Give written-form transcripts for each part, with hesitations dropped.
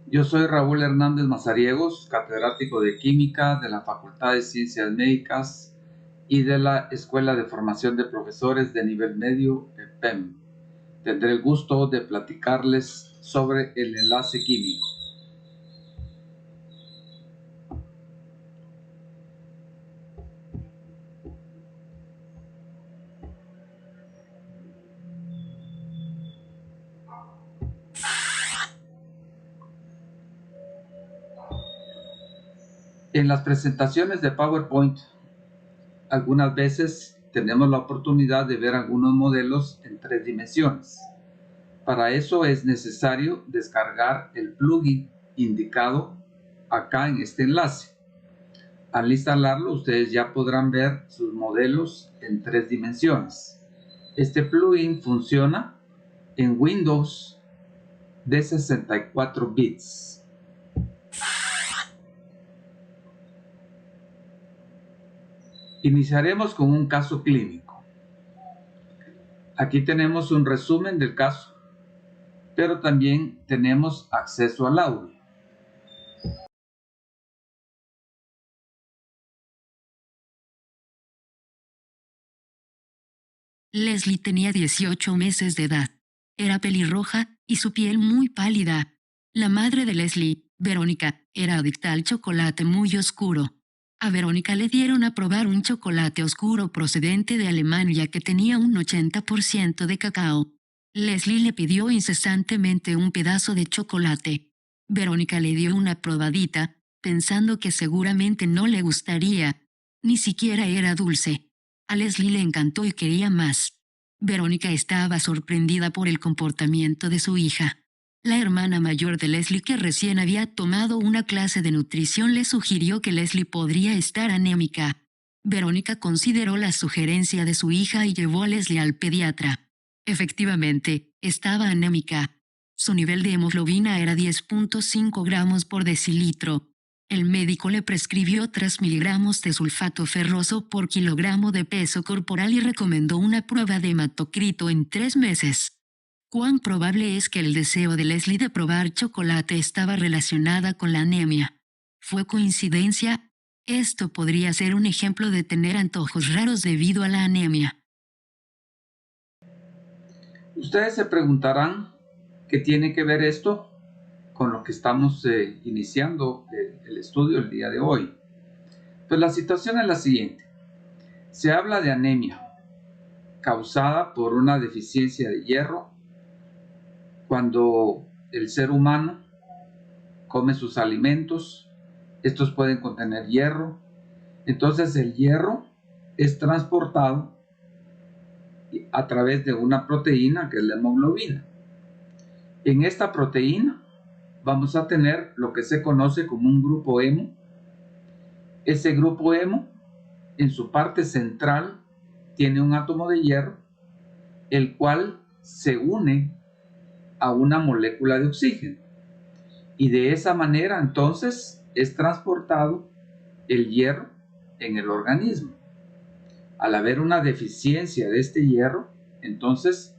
Yo soy Raúl Hernández Mazariegos, catedrático de Química de la Facultad de Ciencias Médicas y de la Escuela de Formación de Profesores de Nivel Medio, EPEM. Tendré el gusto de platicarles sobre el enlace químico. En las presentaciones de PowerPoint, algunas veces tenemos la oportunidad de ver algunos modelos en 3 dimensiones. Para eso es necesario descargar el plugin indicado acá en este enlace. Al instalarlo, ustedes ya podrán ver sus modelos en 3 dimensiones. Este plugin funciona en Windows de 64 bits. Iniciaremos con un caso clínico. Aquí tenemos un resumen del caso, pero también tenemos acceso al audio. Leslie tenía 18 meses de edad. Era pelirroja y su piel muy pálida. La madre de Leslie, Verónica, era adicta al chocolate muy oscuro. A Verónica le dieron a probar un chocolate oscuro procedente de Alemania que tenía un 80% de cacao. Leslie le pidió incesantemente un pedazo de chocolate. Verónica le dio una probadita, pensando que seguramente no le gustaría. Ni siquiera era dulce. A Leslie le encantó y quería más. Verónica estaba sorprendida por el comportamiento de su hija. La hermana mayor de Leslie, que recién había tomado una clase de nutrición, le sugirió que Leslie podría estar anémica. Verónica consideró la sugerencia de su hija y llevó a Leslie al pediatra. Efectivamente, estaba anémica. Su nivel de hemoglobina era 10.5 gramos por decilitro. El médico le prescribió 3 miligramos de sulfato ferroso por kilogramo de peso corporal y recomendó una prueba de hematocrito en 3 meses. ¿Cuán probable es que el deseo de Leslie de probar chocolate estaba relacionada con la anemia? ¿Fue coincidencia? Esto podría ser un ejemplo de tener antojos raros debido a la anemia. Ustedes se preguntarán qué tiene que ver esto con lo que estamos iniciando el estudio el día de hoy. Pues la situación es la siguiente. Se habla de anemia causada por una deficiencia de hierro cuando el ser humano come sus alimentos. Estos pueden contener hierro. Entonces el hierro es transportado a través de una proteína que es la hemoglobina. En esta proteína vamos a tener lo que se conoce como un grupo hemo. Ese grupo hemo, en su parte central, tiene un átomo de hierro, el cual se une a una molécula de oxígeno. Y de esa manera, entonces, es transportado el hierro en el organismo. Al haber una deficiencia de este hierro, entonces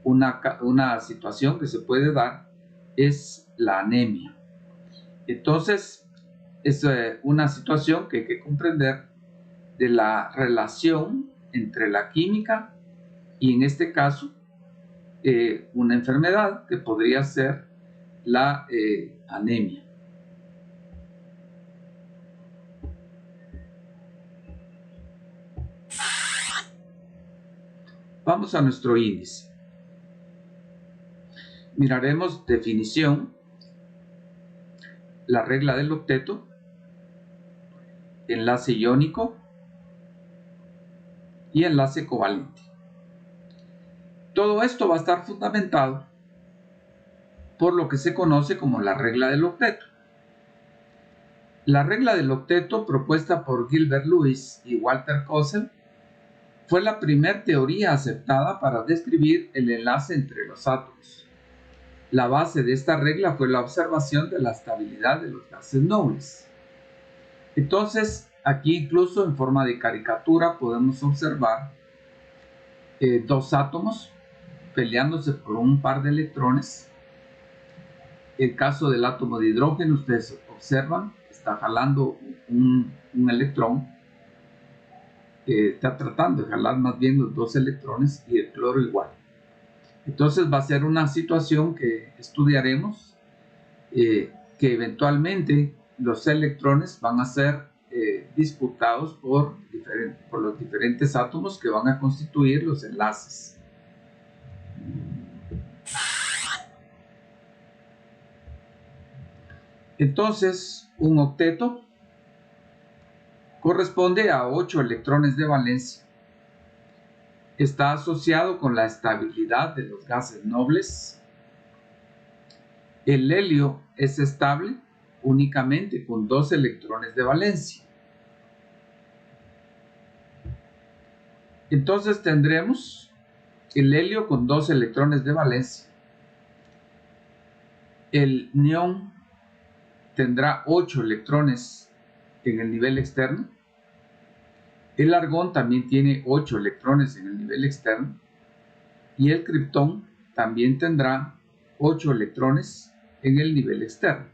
una situación que se puede dar es la anemia. Entonces, es una situación que hay que comprender de la relación entre la química y, en este caso, una enfermedad que podría ser la anemia. Vamos a nuestro índice. Miraremos definición, la regla del octeto, enlace iónico y enlace covalente. Todo esto va a estar fundamentado por lo que se conoce como la regla del octeto. La regla del octeto, propuesta por Gilbert Lewis y Walter Kossel, fue la primera teoría aceptada para describir el enlace entre los átomos. La base de esta regla fue la observación de la estabilidad de los gases nobles. Entonces, aquí incluso en forma de caricatura podemos observar dos átomos peleándose por un par de electrones. El caso del átomo de hidrógeno, ustedes observan, está jalando un electrón, está tratando de jalar más bien los dos electrones, y el cloro igual. Entonces va a ser una situación que estudiaremos, que eventualmente los electrones van a ser disputados por los diferentes átomos que van a constituir los enlaces. Entonces, un octeto corresponde a 8 electrones de valencia. Está asociado con la estabilidad de los gases nobles. El helio es estable únicamente con 2 electrones de valencia. Entonces tendremos el helio con 2 electrones de valencia. El neón tendrá 8 electrones en el nivel externo. El argón también tiene 8 electrones en el nivel externo. Y el criptón también tendrá 8 electrones en el nivel externo.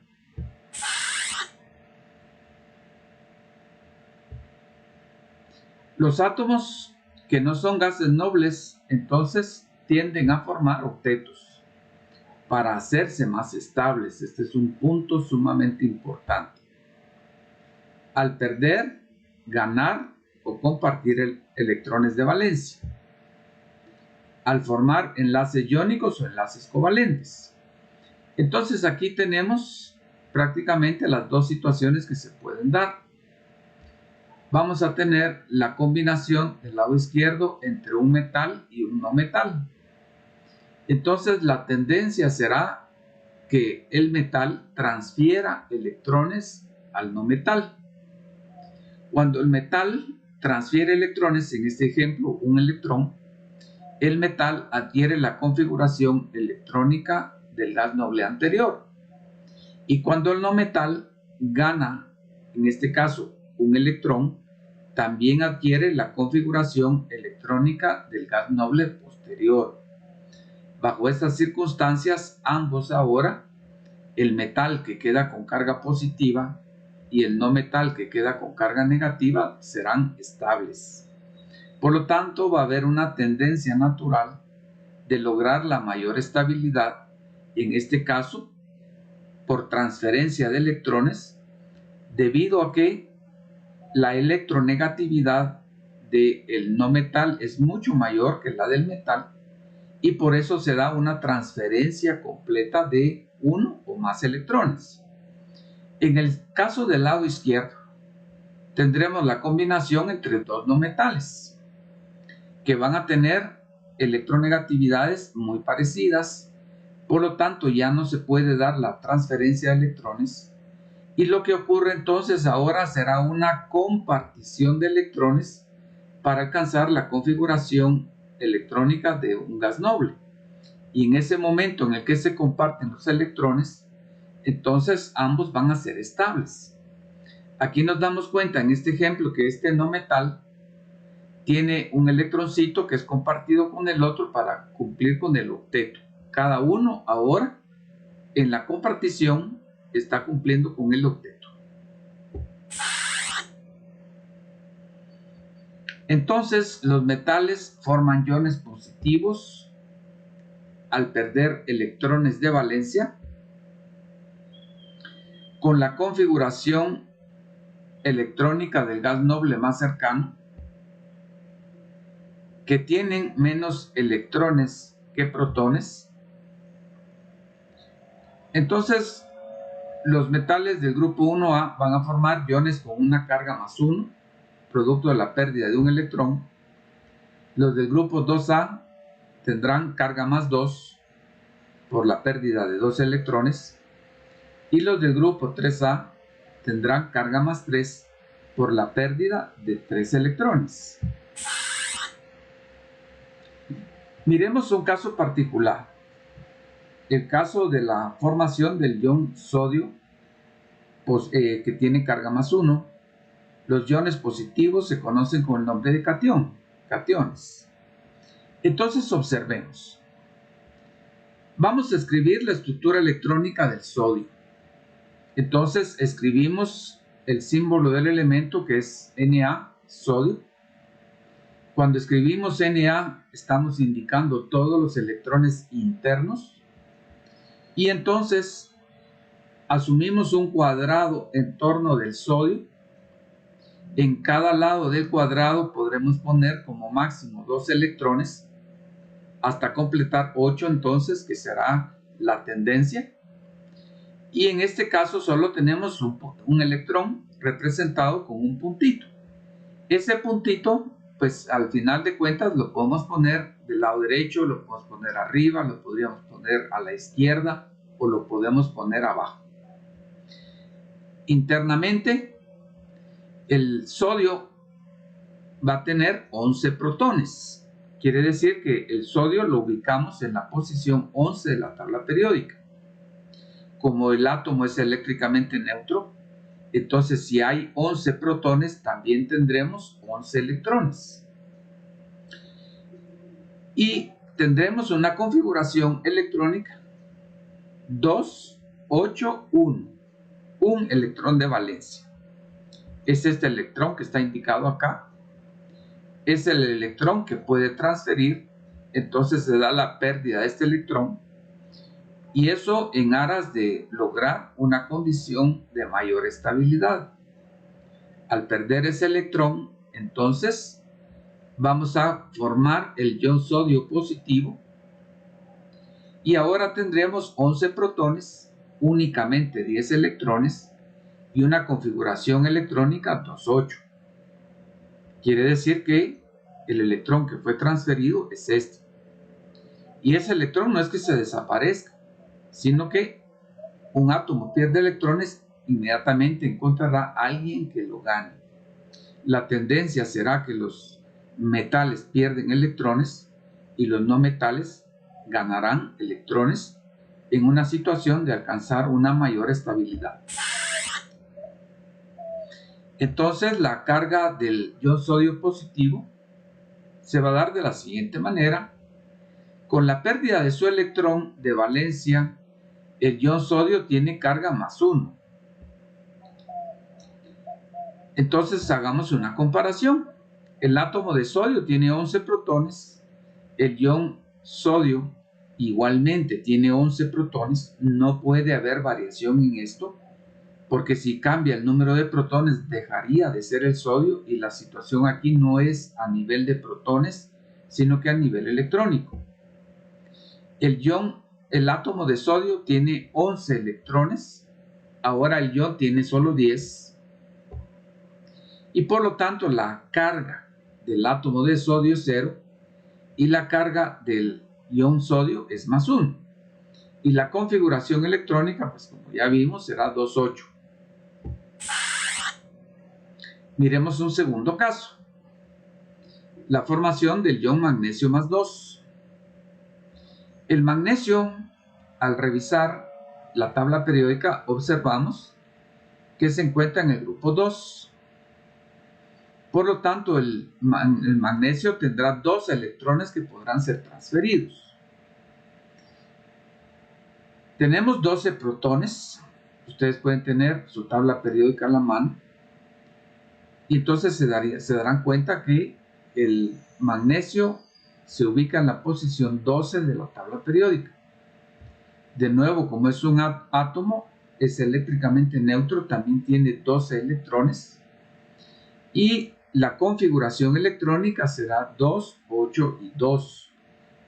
Los átomos que no son gases nobles, entonces tienden a formar octetos para hacerse más estables. Este es un punto sumamente importante. Al perder, ganar o compartir electrones de valencia. Al formar enlaces iónicos o enlaces covalentes. Entonces aquí tenemos prácticamente las dos situaciones que se pueden dar. Vamos a tener la combinación del lado izquierdo entre un metal y un no metal. Entonces la tendencia será que el metal transfiera electrones al no metal. Cuando el metal transfiere electrones, en este ejemplo un electrón, el metal adquiere la configuración electrónica del gas noble anterior. Y cuando el no metal gana, en este caso, un electrón, también adquiere la configuración electrónica del gas noble posterior. Bajo estas circunstancias, ambos ahora, el metal que queda con carga positiva y el no metal que queda con carga negativa, serán estables. Por lo tanto, va a haber una tendencia natural de lograr la mayor estabilidad, en este caso, por transferencia de electrones, debido a que la electronegatividad del no metal es mucho mayor que la del metal, y por eso se da una transferencia completa de uno o más electrones. En el caso del lado izquierdo, tendremos la combinación entre dos no metales, que van a tener electronegatividades muy parecidas, por lo tanto ya no se puede dar la transferencia de electrones, y lo que ocurre entonces ahora será una compartición de electrones para alcanzar la configuración electrónica de un gas noble. Y en ese momento en el que se comparten los electrones, entonces ambos van a ser estables. Aquí nos damos cuenta en este ejemplo que este no metal tiene un electroncito que es compartido con el otro para cumplir con el octeto. Cada uno ahora en la compartición está cumpliendo con el octeto. Entonces los metales forman iones positivos al perder electrones de valencia con la configuración electrónica del gas noble más cercano, que tienen menos electrones que protones. Entonces los metales del grupo 1A van a formar iones con una carga más 1, producto de la pérdida de un electrón. Los del grupo 2A tendrán carga más 2 por la pérdida de 2 electrones, y los del grupo 3A tendrán carga más 3 por la pérdida de 3 electrones. Miremos un caso particular, el caso de la formación del ion sodio, que tiene carga más 1. Los iones positivos se conocen con el nombre de cationes. Entonces observemos. Vamos a escribir la estructura electrónica del sodio. Entonces escribimos el símbolo del elemento, que es Na, sodio. Cuando escribimos Na, estamos indicando todos los electrones internos. Y entonces asumimos un cuadrado en torno del sodio. En cada lado del cuadrado podremos poner como máximo 2 electrones hasta completar 8, entonces, que será la tendencia. Y en este caso solo tenemos un electrón representado con un puntito. Ese puntito, pues al final de cuentas lo podemos poner del lado derecho, lo podemos poner arriba, lo podríamos poner a la izquierda o lo podemos poner abajo. Internamente, el sodio va a tener 11 protones. Quiere decir que el sodio lo ubicamos en la posición 11 de la tabla periódica. Como el átomo es eléctricamente neutro, entonces si hay 11 protones, también tendremos 11 electrones. Y tendremos una configuración electrónica 2, 8, 1. Un electrón de valencia. Es este electrón que está indicado acá. Es el electrón que puede transferir, entonces se da la pérdida de este electrón, y eso en aras de lograr una condición de mayor estabilidad. Al perder ese electrón, entonces vamos a formar el ion sodio positivo, y ahora tendremos 11 protones, únicamente 10 electrones, y una configuración electrónica 2,8. Quiere decir que el electrón que fue transferido es este. Y ese electrón no es que se desaparezca, sino que un átomo pierde electrones, inmediatamente encontrará a alguien que lo gane. La tendencia será que los metales pierden electrones y los no metales ganarán electrones en una situación de alcanzar una mayor estabilidad. Entonces la carga del ion sodio positivo se va a dar de la siguiente manera. Con la pérdida de su electrón de valencia, el ion sodio tiene carga +1. Entonces hagamos una comparación. El átomo de sodio tiene 11 protones, el ion sodio igualmente tiene 11 protones. No puede haber variación en esto, porque si cambia el número de protones dejaría de ser el sodio, y la situación aquí no es a nivel de protones, sino que a nivel electrónico. El átomo de sodio tiene 11 electrones, ahora el ion tiene solo 10, y por lo tanto la carga del átomo de sodio es 0 y la carga del ion sodio es +1. Y la configuración electrónica, pues como ya vimos, será 2,8. Miremos un segundo caso. La formación del ion magnesio +2. El magnesio, al revisar la tabla periódica, observamos que se encuentra en el grupo 2. Por lo tanto, el magnesio tendrá 2 electrones que podrán ser transferidos. Tenemos 12 protones. Ustedes pueden tener su tabla periódica a la mano. Y entonces se darán cuenta que el magnesio se ubica en la posición 12 de la tabla periódica. De nuevo, como es un átomo, es eléctricamente neutro, también tiene 12 electrones. Y la configuración electrónica será 2, 8 y 2.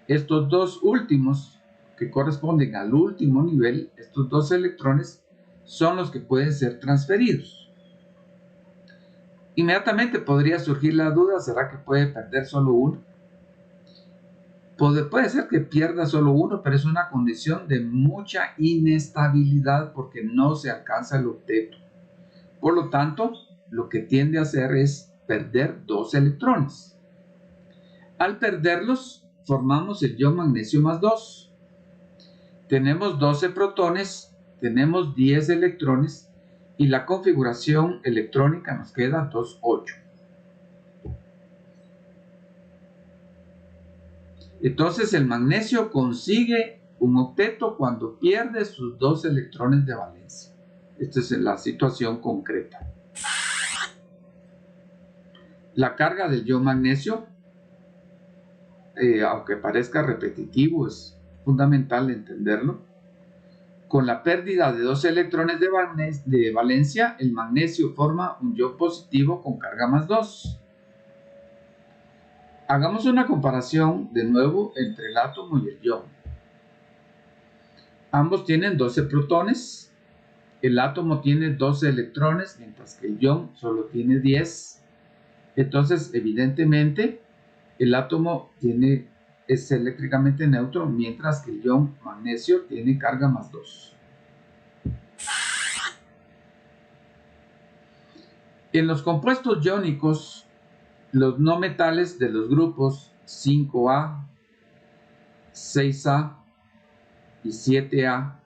Estos dos últimos, que corresponden al último nivel, estos 2 electrones, son los que pueden ser transferidos. Inmediatamente podría surgir la duda, ¿será que puede perder solo uno? Puede ser que pierda solo uno, pero es una condición de mucha inestabilidad porque no se alcanza el octeto. Por lo tanto, lo que tiende a hacer es perder 2 electrones. Al perderlos, formamos el ion magnesio +2. Tenemos 12 protones, tenemos 10 electrones, y la configuración electrónica nos queda 2,8. Entonces el magnesio consigue un octeto cuando pierde sus 2 electrones de valencia. Esta es la situación concreta. La carga del ion magnesio, aunque parezca repetitivo, es fundamental entenderlo. Con la pérdida de 2 electrones de valencia, el magnesio forma un ion positivo con carga más 2. Hagamos una comparación de nuevo entre el átomo y el ion. Ambos tienen 12 protones. El átomo tiene 12 electrones, mientras que el ion solo tiene 10. Entonces, evidentemente, el átomo es eléctricamente neutro, mientras que el ion magnesio tiene carga más 2. En los compuestos iónicos, los no metales de los grupos 5A, 6A y 7A,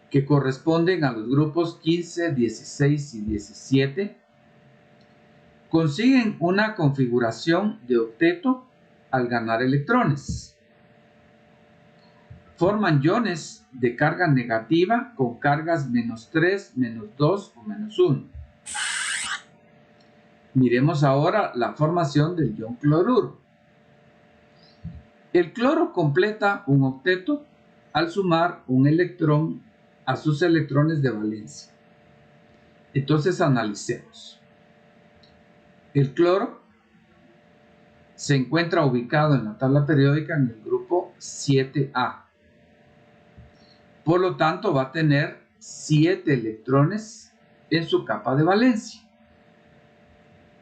que corresponden a los grupos 15, 16 y 17, consiguen una configuración de octeto al ganar electrones. Forman iones de carga negativa con cargas -3, -2 o -1. Miremos ahora la formación del ion cloruro. El cloro completa un octeto al sumar un electrón a sus electrones de valencia. Entonces analicemos. El cloro se encuentra ubicado en la tabla periódica en el grupo 7A. Por lo tanto, va a tener 7 electrones en su capa de valencia.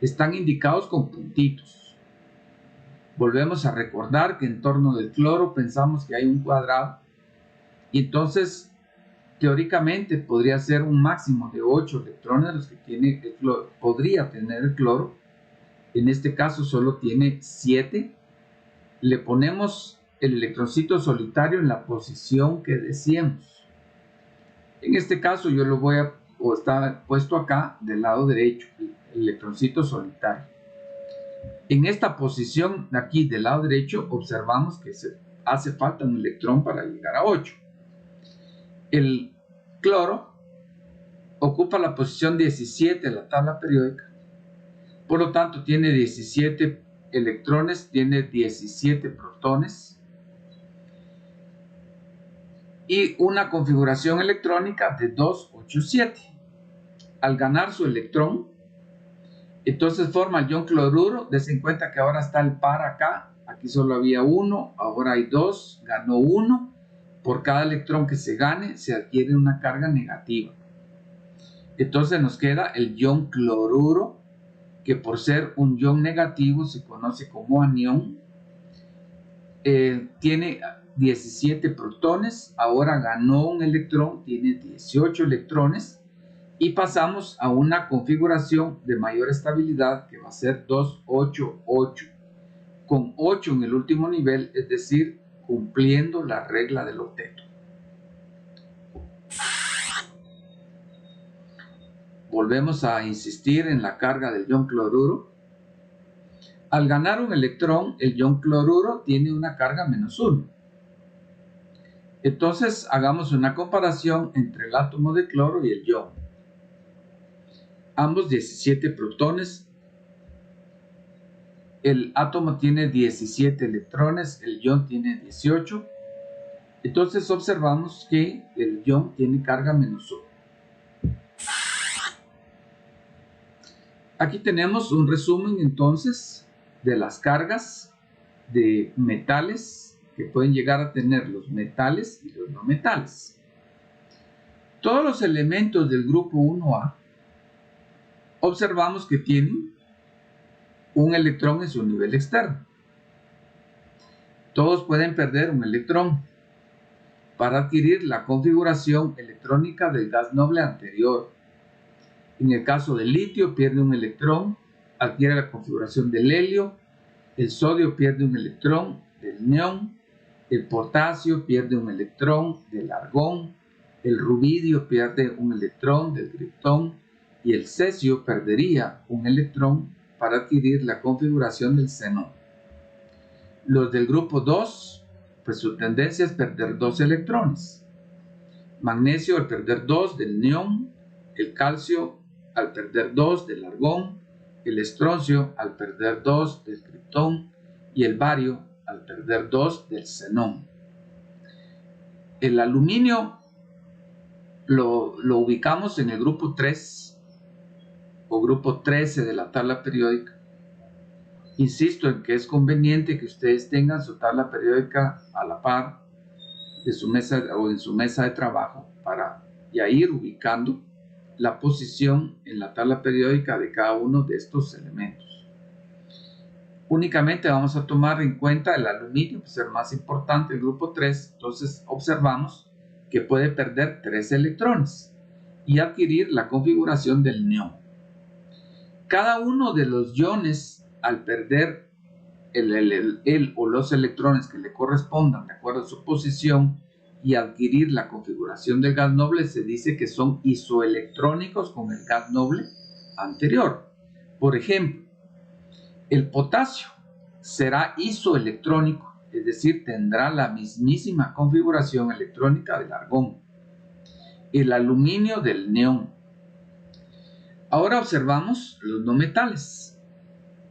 Están indicados con puntitos. Volvemos a recordar que en torno del cloro pensamos que hay un cuadrado y entonces teóricamente podría ser un máximo de 8 electrones los que tiene el cloro, podría tener el cloro. En este caso solo tiene 7. Le ponemos el electroncito solitario en la posición que deseemos. En este caso yo lo voy a, o está puesto acá del lado derecho, el electroncito solitario. En esta posición de aquí del lado derecho observamos que hace falta un electrón para llegar a 8. El cloro ocupa la posición 17 de la tabla periódica. Por lo tanto, tiene 17 electrones, tiene 17 protones y una configuración electrónica de 2, 8, 7. Al ganar su electrón, entonces forma el ion cloruro. Dense cuenta que ahora está el par acá. Aquí solo había 1, ahora hay 2, ganó 1. Por cada electrón que se gane, se adquiere una carga negativa. Entonces nos queda el ion cloruro, que por ser un ion negativo se conoce como anión. Tiene 17 protones, ahora ganó un electrón, tiene 18 electrones. Y pasamos a una configuración de mayor estabilidad que va a ser 2, 8, 8. Con 8 en el último nivel, es decir, cumpliendo la regla del octeto. Volvemos a insistir en la carga del ion cloruro. Al ganar un electrón, el ion cloruro tiene una carga -1. Entonces, hagamos una comparación entre el átomo de cloro y el ion. Ambos 17 protones. El átomo tiene 17 electrones, el ion tiene 18. Entonces observamos que el ion tiene carga -1. Aquí tenemos un resumen entonces de las cargas de metales que pueden llegar a tener los metales y los no metales. Todos los elementos del grupo 1A observamos que tienen un electrón en su nivel externo. Todos pueden perder un electrón para adquirir la configuración electrónica del gas noble anterior. En el caso del litio pierde un electrón, adquiere la configuración del helio. El sodio pierde un electrón del neón. El potasio pierde un electrón del argón. El rubidio pierde un electrón del criptón. Y el cesio perdería un electrón para adquirir la configuración del xenón. Los del grupo 2 pues su tendencia es perder 2 electrones. Magnesio al perder 2 del neón, el calcio al perder 2 del argón, el estroncio al perder 2 del criptón y el bario al perder 2 del xenón. El aluminio lo ubicamos en el grupo 3 o grupo 13 de la tabla periódica. Insisto en que es conveniente que ustedes tengan su tabla periódica a la par de su mesa o en su mesa de trabajo para ya ir ubicando la posición en la tabla periódica de cada uno de estos elementos. Únicamente vamos a tomar en cuenta el aluminio, que es el más importante, el grupo 3. Entonces observamos que puede perder 3 electrones y adquirir la configuración del neón. Cada uno de los iones, al perder el o los electrones que le correspondan de acuerdo a su posición y adquirir la configuración del gas noble, se dice que son isoelectrónicos con el gas noble anterior. Por ejemplo, el potasio será isoelectrónico, es decir, tendrá la mismísima configuración electrónica del argón. El aluminio del neón. Ahora observamos los no metales.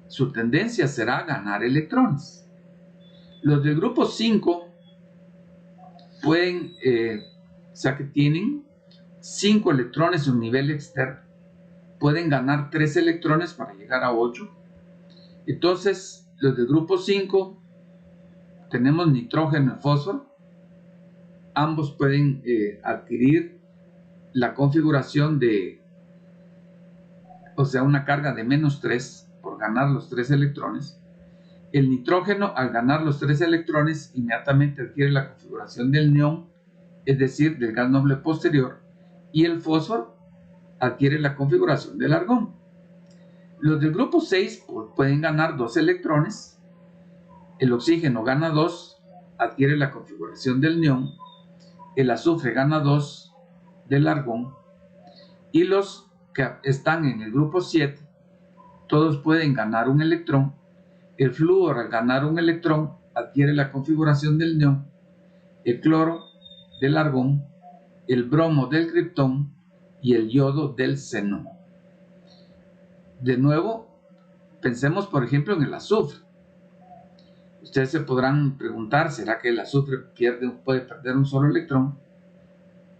Su tendencia será ganar electrones. Los del grupo 5 pueden, o sea que tienen 5 electrones en un nivel externo, pueden ganar 3 electrones para llegar a 8. Entonces, los del grupo 5 tenemos nitrógeno y fósforo. Ambos pueden adquirir la configuración de, o sea, una carga de -3 por ganar los 3 electrones. El nitrógeno, al ganar los 3 electrones, inmediatamente adquiere la configuración del neón, es decir, del gas noble posterior, y el fósforo adquiere la configuración del argón. Los del grupo 6 pueden ganar 2 electrones, el oxígeno gana 2, adquiere la configuración del neón, el azufre gana 2 del argón, y los que están en el grupo 7, todos pueden ganar un electrón. El flúor, al ganar un electrón, adquiere la configuración del neón, el cloro del argón, el bromo del criptón y el yodo del xenón. De nuevo, pensemos por ejemplo en el azufre. Ustedes se podrán preguntar, ¿será que el azufre puede perder un solo electrón?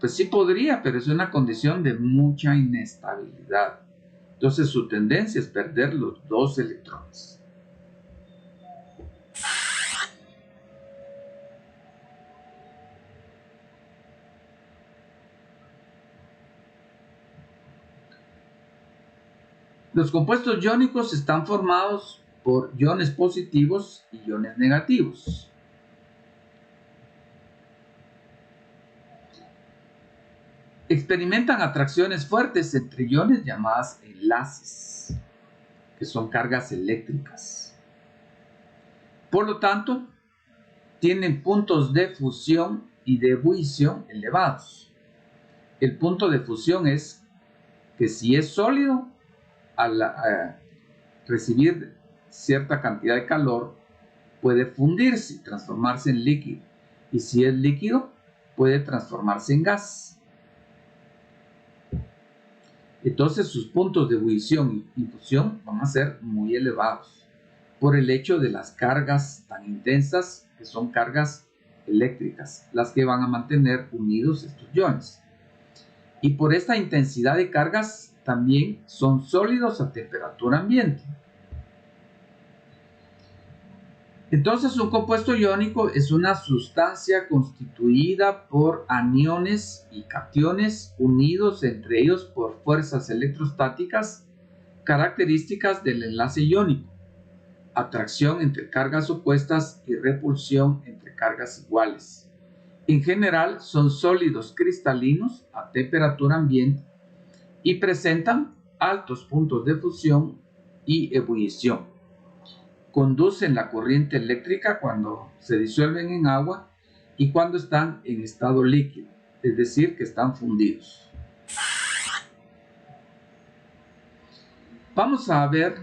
Pues sí podría, pero es una condición de mucha inestabilidad. Entonces su tendencia es perder los 2 electrones. Los compuestos iónicos están formados por iones positivos y iones negativos. Experimentan atracciones fuertes entre iones llamadas enlaces, que son cargas eléctricas. Por lo tanto, tienen puntos de fusión y de ebullición elevados. El punto de fusión es que si es sólido, al recibir cierta cantidad de calor, puede fundirse y transformarse en líquido. Y si es líquido, puede transformarse en gas. Entonces sus puntos de ebullición y fusión van a ser muy elevados por el hecho de las cargas tan intensas que son cargas eléctricas, las que van a mantener unidos estos iones. Y por esta intensidad de cargas también son sólidos a temperatura ambiente. Entonces un compuesto iónico es una sustancia constituida por aniones y cationes unidos entre ellos por fuerzas electrostáticas características del enlace iónico, atracción entre cargas opuestas y repulsión entre cargas iguales. En general son sólidos cristalinos a temperatura ambiente y presentan altos puntos de fusión y ebullición. Conducen la corriente eléctrica cuando se disuelven en agua y cuando están en estado líquido, es decir, que están fundidos. Vamos a ver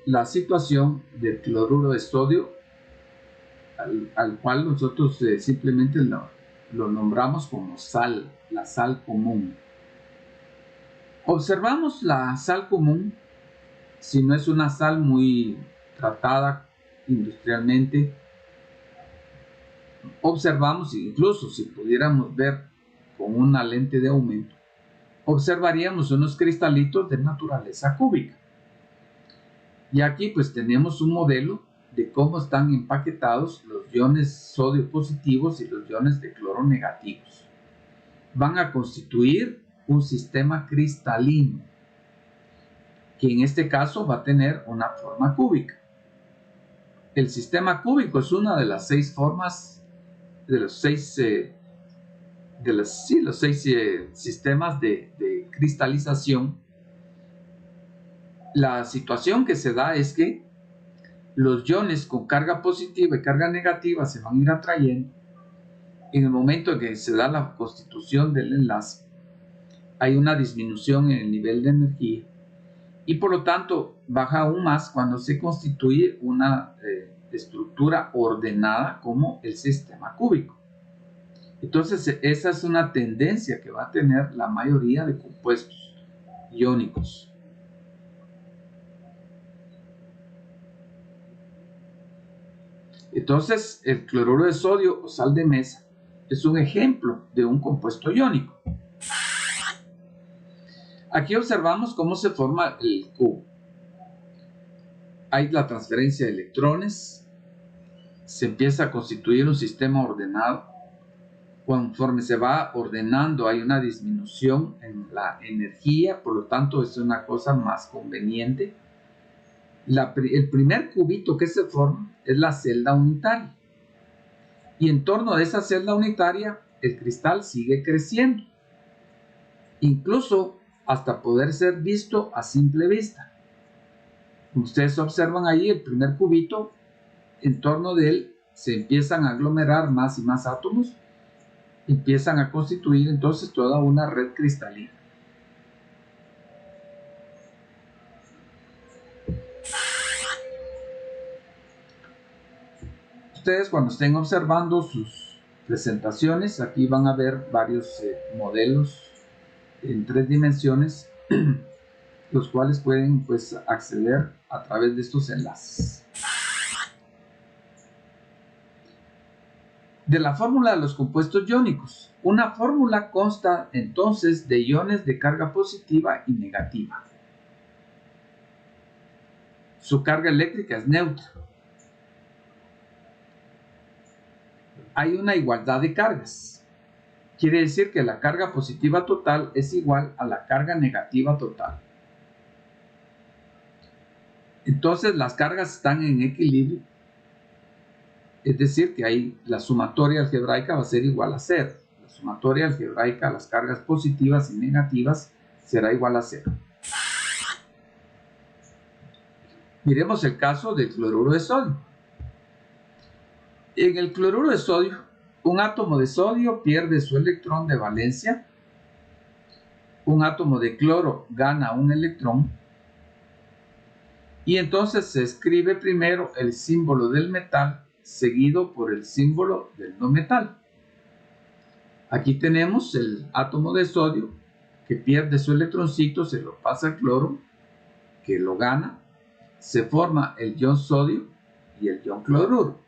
la situación del cloruro de sodio al cual nosotros simplemente lo nombramos como sal, la sal común. Observamos la sal común, si no es una sal muy tratada industrialmente, observamos, incluso si pudiéramos ver con una lente de aumento, observaríamos unos cristalitos de naturaleza cúbica. Y aquí pues tenemos un modelo de cómo están empaquetados los iones sodio positivos y los iones de cloro negativos. Van a constituir un sistema cristalino, que en este caso va a tener una forma cúbica. El sistema cúbico es una de las 6 formas, de los 6 sistemas de cristalización. La situación que se da es que los iones con carga positiva y carga negativa se van a ir atrayendo. En el momento en que se da la constitución del enlace, hay una disminución en el nivel de energía y por lo tanto baja aún más cuando se constituye una estructura ordenada como el sistema cúbico. Entonces esa es una tendencia que va a tener la mayoría de compuestos iónicos. Entonces el cloruro de sodio o sal de mesa es un ejemplo de un compuesto iónico. Aquí observamos cómo se forma el cubo. Hay la transferencia de electrones, se empieza a constituir un sistema ordenado. Conforme se va ordenando hay una disminución en la energía, por lo tanto es una cosa más conveniente. El primer cubito que se forma es la celda unitaria. Y en torno de esa celda unitaria el cristal sigue creciendo, incluso hasta poder ser visto a simple vista. Como ustedes observan ahí, el primer cubito, en torno de él se empiezan a aglomerar más y más átomos, empiezan a constituir entonces toda una red cristalina. Ustedes cuando estén observando sus presentaciones, aquí van a ver varios modelos en 3 dimensiones, los cuales pueden pues acceder a través de estos enlaces. De la fórmula de los compuestos iónicos. Una fórmula consta entonces de iones de carga positiva y negativa. Su carga eléctrica es neutra. Hay una igualdad de cargas. Quiere decir que la carga positiva total es igual a la carga negativa total. Entonces las cargas están en equilibrio. Es decir, que ahí la sumatoria algebraica va a ser igual a 0. La sumatoria algebraica a las cargas positivas y negativas será igual a 0. Miremos el caso del cloruro de sodio. En el cloruro de sodio, un átomo de sodio pierde su electrón de valencia, un átomo de cloro gana un electrón, y entonces se escribe primero el símbolo del metal seguido por el símbolo del no metal. Aquí tenemos el átomo de sodio que pierde su electroncito, se lo pasa al cloro, que lo gana, se forma el ion sodio y el ion cloruro.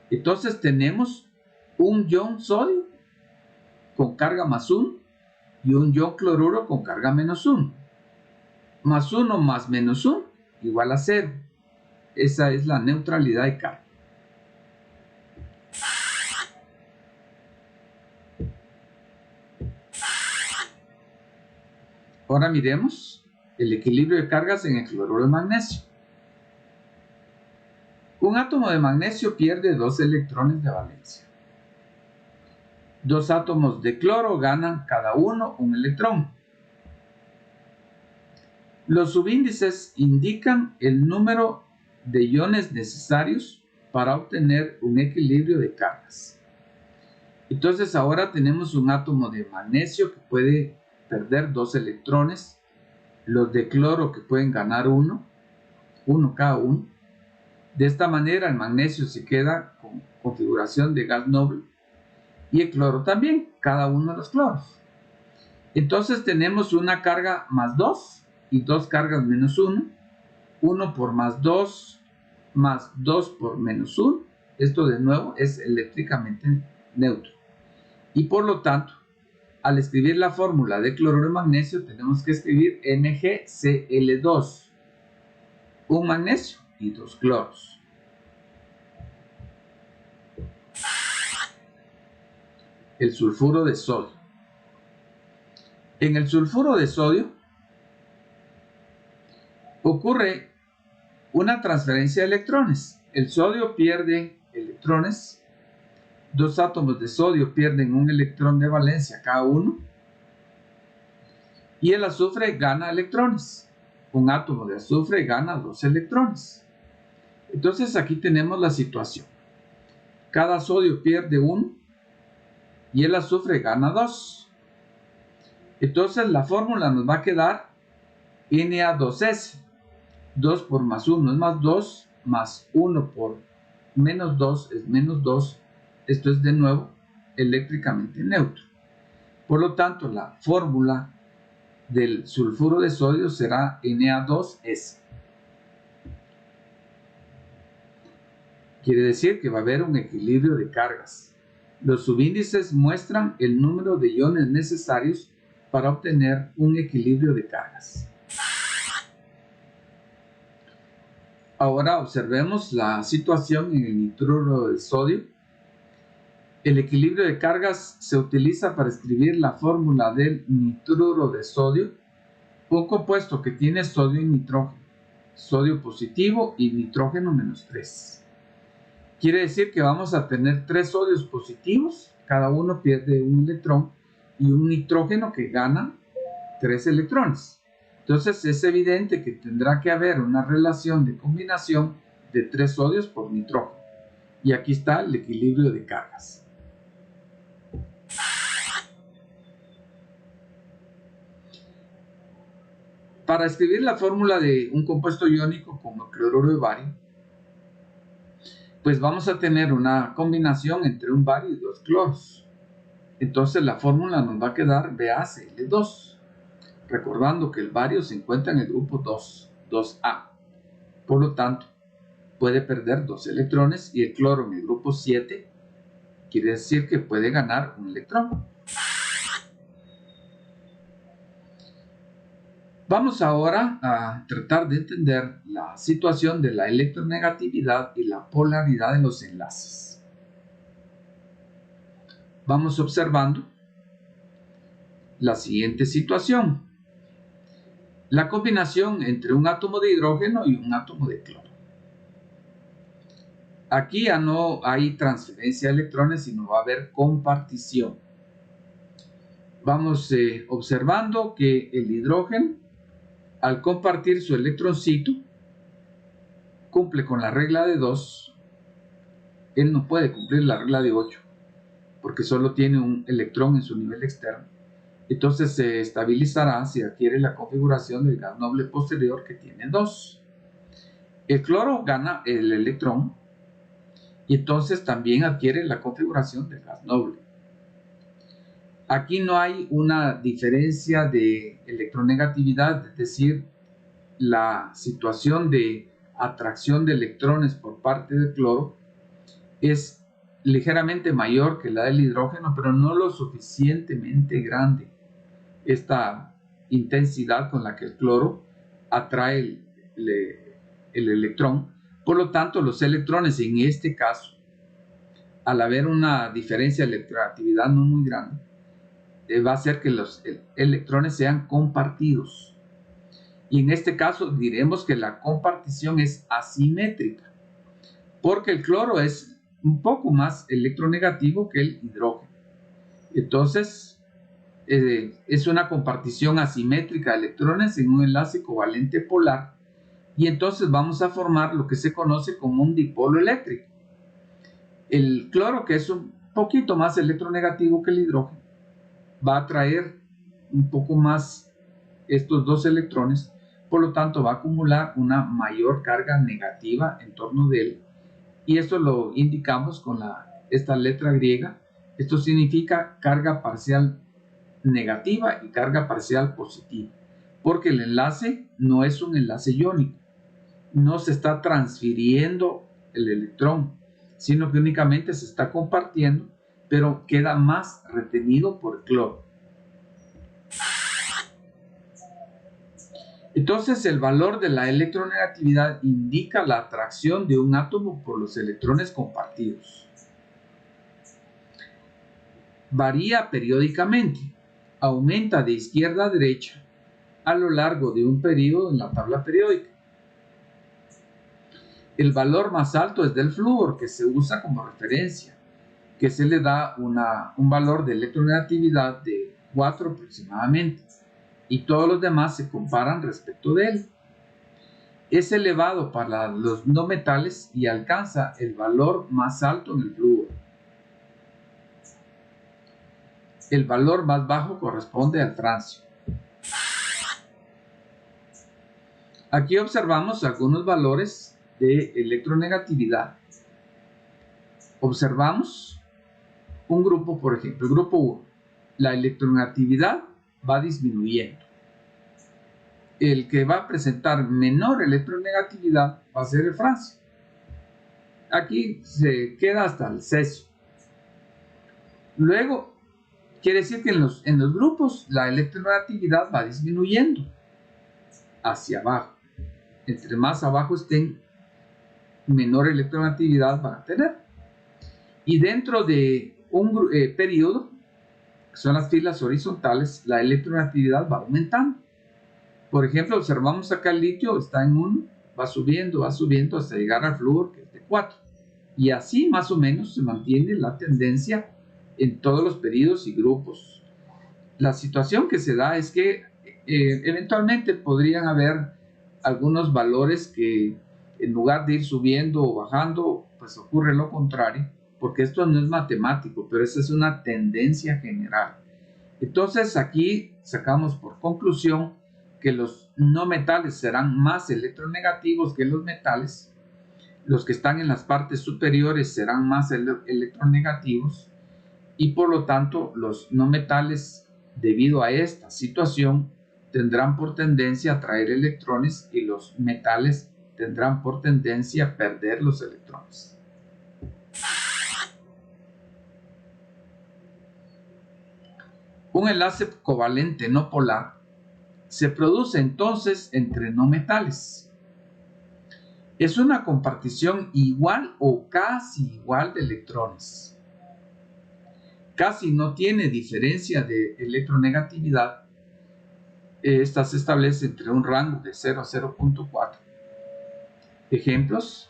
Entonces tenemos un ion sodio con carga más 1 y un ion cloruro con carga menos 1. Más 1 más menos 1 igual a 0. Esa es la neutralidad de carga. Ahora miremos el equilibrio de cargas en el cloruro de magnesio. Un átomo de magnesio pierde 2 electrones de valencia. 2 átomos de cloro ganan cada uno un electrón. Los subíndices indican el número de iones necesarios para obtener un equilibrio de cargas. Entonces ahora tenemos un átomo de magnesio que puede perder 2 electrones, los de cloro que pueden ganar uno cada uno, De esta manera el magnesio se queda con configuración de gas noble y el cloro también, cada uno de los cloros. Entonces tenemos una carga más 2 y dos cargas menos 1, 1 por más 2 por menos 1. Esto de nuevo es eléctricamente neutro. Y por lo tanto, al escribir la fórmula de cloruro de magnesio, tenemos que escribir MgCl2, un magnesio y dos cloros. El sulfuro de sodio. En el sulfuro de sodio ocurre una transferencia de electrones. El sodio pierde electrones. Dos átomos de sodio pierden un electrón de valencia cada uno. Y el azufre gana electrones. Un átomo de azufre gana 2 electrones. Entonces aquí tenemos la situación. Cada sodio pierde 1 y el azufre gana 2. Entonces la fórmula nos va a quedar Na2S. 2 por más 1 es más 2, más 1 por menos 2 es menos 2. Esto es de nuevo eléctricamente neutro. Por lo tanto, la fórmula del sulfuro de sodio será Na2S. Quiere decir que va a haber un equilibrio de cargas. Los subíndices muestran el número de iones necesarios para obtener un equilibrio de cargas. Ahora observemos la situación en el nitruro de sodio. El equilibrio de cargas se utiliza para escribir la fórmula del nitruro de sodio, un compuesto que tiene sodio y nitrógeno, sodio positivo y nitrógeno menos 3. Quiere decir que vamos a tener 3 sodios positivos, cada uno pierde un electrón, y un nitrógeno que gana 3 electrones. Entonces es evidente que tendrá que haber una relación de combinación de 3 sodios por nitrógeno. Y aquí está el equilibrio de cargas. Para escribir la fórmula de un compuesto iónico como el cloruro de bario, pues vamos a tener una combinación entre un bario y 2 cloros. Entonces la fórmula nos va a quedar BaCl2. Recordando que el bario se encuentra en el grupo 2A. Por lo tanto, puede perder 2 electrones y el cloro en el grupo 7 quiere decir que puede ganar un electrón. Vamos ahora a tratar de entender la situación de la electronegatividad y la polaridad de los enlaces. Vamos observando la siguiente situación. La combinación entre un átomo de hidrógeno y un átomo de cloro. Aquí ya no hay transferencia de electrones, sino va a haber compartición. Vamos observando que el hidrógeno, al compartir su electroncito, cumple con la regla de 2. Él no puede cumplir la regla de 8, porque solo tiene un electrón en su nivel externo. Entonces se estabilizará si adquiere la configuración del gas noble posterior que tiene 2. El cloro gana el electrón y entonces también adquiere la configuración del gas noble. Aquí no hay una diferencia de electronegatividad, es decir, la situación de atracción de electrones por parte del cloro es ligeramente mayor que la del hidrógeno, pero no lo suficientemente grande. Esta intensidad con la que el cloro atrae el electrón. Por lo tanto, los electrones en este caso, al haber una diferencia de electronegatividad no muy grande, va a hacer que los electrones sean compartidos. Y en este caso diremos que la compartición es asimétrica, porque el cloro es un poco más electronegativo que el hidrógeno. Entonces, es una compartición asimétrica de electrones en un enlace covalente polar, y entonces vamos a formar lo que se conoce como un dipolo eléctrico. El cloro, que es un poquito más electronegativo que el hidrógeno, va a atraer un poco más estos 2 electrones, por lo tanto va a acumular una mayor carga negativa en torno de él, y esto lo indicamos con esta letra griega. Esto significa carga parcial negativa y carga parcial positiva, porque el enlace no es un enlace iónico, no se está transfiriendo el electrón, sino que únicamente se está compartiendo, pero queda más retenido por cloro. Entonces, el valor de la electronegatividad indica la atracción de un átomo por los electrones compartidos. Varía periódicamente, aumenta de izquierda a derecha a lo largo de un periodo en la tabla periódica. El valor más alto es del flúor, que se usa como referencia, que se le da un valor de electronegatividad de 4 aproximadamente, y todos los demás se comparan respecto de él. Es elevado para los no metales y alcanza el valor más alto en el flúor. El valor más bajo corresponde al francio. Aquí observamos algunos valores de electronegatividad. Observamos un grupo, por ejemplo, el grupo 1. La electronegatividad va disminuyendo. El que va a presentar menor electronegatividad va a ser el francio. Aquí se queda hasta el cesio. Luego, quiere decir que en los grupos la electronegatividad va disminuyendo hacia abajo. Entre más abajo estén, menor electronegatividad van a tener. Y dentro de un periodo, que son las filas horizontales, la electronegatividad va aumentando. Por ejemplo, observamos acá el litio está en 1, va subiendo hasta llegar al flúor, que es de 4. Y así más o menos se mantiene la tendencia en todos los periodos y grupos. La situación que se da es que eventualmente podrían haber algunos valores que en lugar de ir subiendo o bajando, pues ocurre lo contrario, porque esto no es matemático, pero esa es una tendencia general. Entonces aquí sacamos por conclusión que los no metales serán más electronegativos que los metales, los que están en las partes superiores serán más electronegativos, y por lo tanto los no metales, debido a esta situación, tendrán por tendencia a atraer electrones, y los metales tendrán por tendencia a perder los electrones. Un enlace covalente no polar se produce entonces entre no metales. Es una compartición igual o casi igual de electrones. Casi no tiene diferencia de electronegatividad. Esta se establece entre un rango de 0 a 0.4. Ejemplos: